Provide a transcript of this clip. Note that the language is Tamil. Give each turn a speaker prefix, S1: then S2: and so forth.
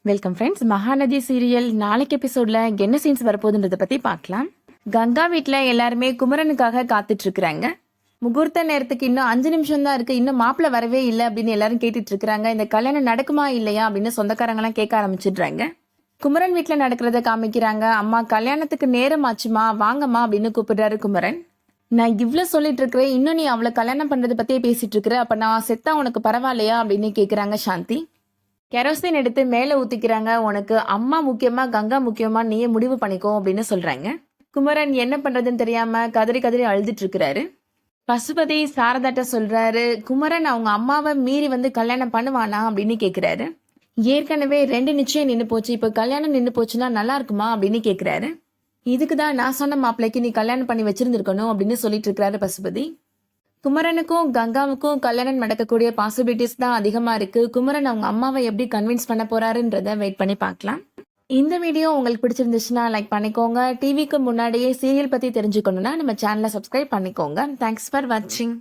S1: Welcome friends. மகாநதி சீரியல் நாளைக்கு எபிசோட்ல என்ன சீன்ஸ் வரப்போகுதுன்றதை பத்தி பார்க்கலாம். கங்கா வீட்டில் எல்லாருமே குமரனுக்காக காத்துட்டு இருக்கிறாங்க. முகூர்த்த நேரத்துக்கு இன்னும் 5 நிமிஷம் தான் இருக்கு, இன்னும் மாப்பிள்ள வரவே இல்லை அப்படின்னு எல்லாரும் கேட்டுட்டு இருக்கிறாங்க. இந்த கல்யாணம் நடக்குமா இல்லையா அப்படின்னு சொந்தக்காரங்களாம் கேட்க ஆரம்பிச்சிடுறாங்க. குமரன் வீட்டில் நடக்கிறத காமிக்கிறாங்க. அம்மா கல்யாணத்துக்கு நேரம் ஆச்சுமா, வாங்கம்மா அப்படின்னு கூப்பிடுறாரு குமரன். நான் இவ்வளோ சொல்லிட்டு இருக்கிறேன், இன்னும் நீ அவளை கல்யாணம் பண்றதை பத்தியே பேசிட்டு இருக்கிற, அப்ப நான் செத்தா உனக்கு பரவாயில்லையா அப்படின்னு கேட்குறாங்க சாந்தி. கெரோசின் எடுத்து மேலே ஊற்றிக்கிறாங்க. உனக்கு அம்மா முக்கியமா கங்கா முக்கியமா நீயே முடிவு பண்ணிக்கோ அப்படின்னு சொல்றாங்க. குமரன் என்ன பண்றதுன்னு தெரியாம கதறி கதறி அழுதுட்டு இருக்கிறாரு. பசுபதி சாரதாட்ட சொல்றாரு, குமரன் அவங்க அம்மாவை மீறி வந்து கல்யாணம் பண்ணுவானா அப்படின்னு கேட்கிறாரு. ஏற்கனவே 2 நிச்சயம் நின்று போச்சு, இப்போ கல்யாணம் நின்று போச்சுன்னா நல்லா இருக்குமா அப்படின்னு கேட்கிறாரு. இதுக்குதான் நான் சொன்ன மாப்பிள்ளைக்கு நீ கல்யாணம் பண்ணி வச்சிருந்திருக்கணும் அப்படின்னு சொல்லிட்டு இருக்கிறாரு பசுபதி. குமரனுக்கும் கங்காவுக்கும் கல்யாணம் நடக்கக்கூடிய பாசிபிலிட்டிஸ் தான் அதிகமா இருக்கு. குமரன் அவங்க அம்மாவை எப்படி கன்வின்ஸ் பண்ண போறாருன்றத வெயிட் பண்ணி பார்க்கலாம். இந்த வீடியோ உங்களுக்கு பிடிச்சிருந்துச்சுன்னா லைக் பண்ணிக்கோங்க. டிவிக்கு முன்னாடியே சீரியல் பத்தி தெரிஞ்சுக்கணும்னா நம்ம சேனலை சப்ஸ்கிரைப் பண்ணிக்கோங்க. தேங்க்ஸ் ஃபார் வாட்சிங்.